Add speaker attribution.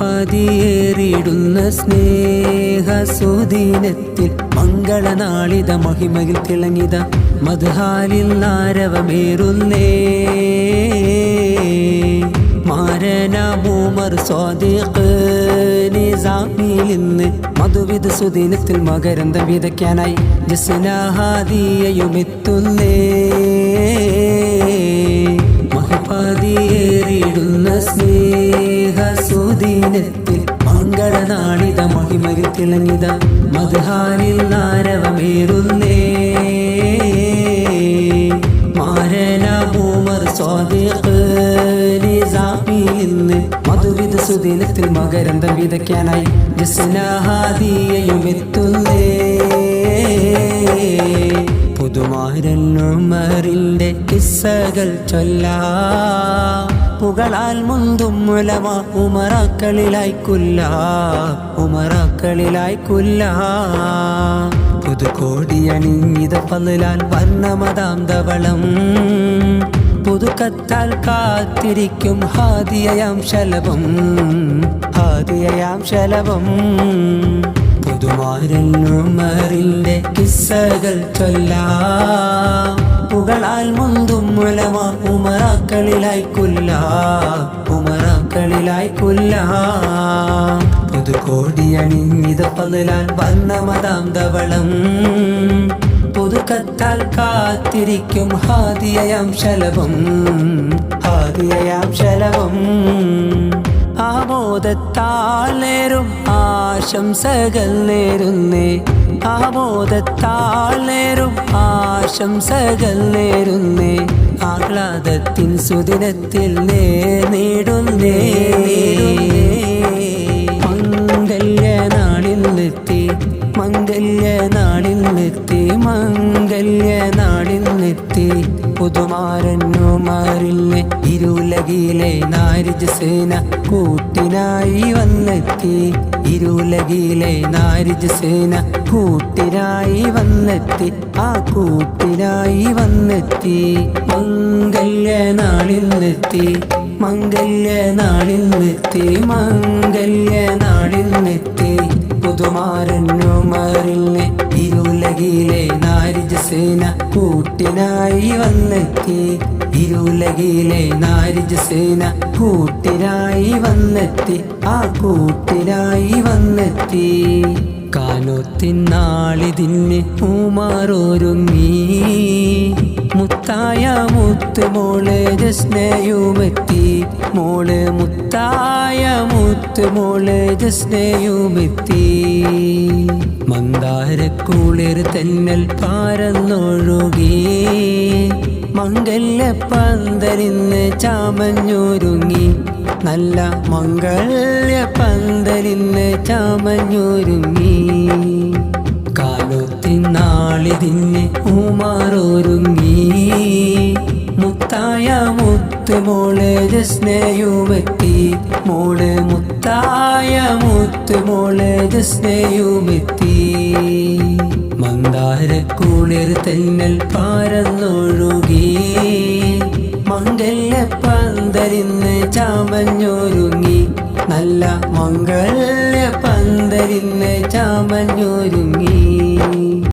Speaker 1: മഹിപതിയേറിടുന്ന സ്നേഹസുദിനത്തിൽ മംഗളനാളിത മഹിമയിൽ തിളങ്ങിത മദ്ഹാലിൽ നാരവമേറുന്നേ മാരനാമൂമർ സ്വാദിഖ് നിസാമിൽ ഇന്ന് മധുവിധ സുദിനത്തിൽ മകരന്തം വിതയ്ക്കാനായി ജസ്നാഹാദിയയുമെത്തുന്നേ മഹിപതിയേറിടുന്ന സ്നേഹസുദിനത്തിൽ മംഗളനാളിത മഹിമയിൽ തിളങ്ങിത മദ്ഹാലിൽ നാരവമേറുന്നേ മാരനാമൂമർ സ്വാദിഖ് നിസാമിൽ ഇന്ന് മധുവിധ സുദിനത്തിൽ മകരന്തം വിതയ്ക്കാനായി ജസ്നാഹാദിയയുമെത്തുന്നേ പുതുമാരൻ ഉമറിന്റെ കിസ്സകൾ ചൊല്ലാം പുകളാൽ മുന്തും ഉലമ ഉമറാക്കളിലായി കുല്ല പുതുകോടിയണിഞ്ഞിത പതിലാൽ വർണ്ണമതാം ധവളം പുതുക്കത്താൽ കാത്തിരിക്കും ഹാദിയയാം ശലഭം പുതുമാരൻ ഉമറിന്റെ കിസ്സകൾ ചൊല്ലാം പുകളാൽ മുന്തും ഉലമ ഉമറാക്കളിലായി കുല്ല പുതുകോടിയണിഞ്ഞിത പതിലാൽ വർണ്ണമതാം ധവളം പുതുക്കത്താൽ കാത്തിരിക്കും ഹാദിയയാം ശലഭം ആമോദത്താൽ നേരും ആശംസകൾ നേരുന്നേ ആഹ്ലാദത്തിൻ സുദിനത്തിൽ നേടുന്നേ മംഗല്യനാളിൽ നെത്തി പുതുമാരൻ ഉമറിലെ ഇരുലകിലെ നാരിജ് സേന കൂട്ടിനായി വന്നെത്തി ആ കൂട്ടിനായി വന്നെത്തി മംഗല്യനാളിൽ നെത്തി പുതുമാരൻ ഉമറിലെ ഇരുലകിലെ നാരിജ് സേന കൂട്ടിനായി വന്നെത്തി ആ കൂട്ടിനായി വന്നെത്തി കാനോത്തിനാളിതിന് ഉമറൊരുങ്ങി മുത്തായ മുത്തുമോള് ജസ്നയുമെത്തി ജസ്നയുമെത്തി മന്ദാരക്കുളിർ തെന്നൽ പാരന്നൊഴുകി മംഗല്യപ്പന്തലിന്ന് ചാമഞ്ഞൊരുങ്ങി നല്ല മംഗല്യപ്പന്തലിന്ന് ചാമഞ്ഞൊരുങ്ങി കാലത്തിനാളിതിന് ഉമറൊരുങ്ങി മുത്തായ മുത്തുമോള് ജസ്നയുമെത്തി ജസ്നയുമെത്തി മന്ദാരക്കുളിർ തെന്നൽ പാരന്നൊഴുകി മംഗല്യപ്പന്തലിന്ന് ചാമഞ്ഞൊരുങ്ങി നല്ല മംഗല്യപ്പന്തലിന്ന് ചാമഞ്ഞൊരുങ്ങി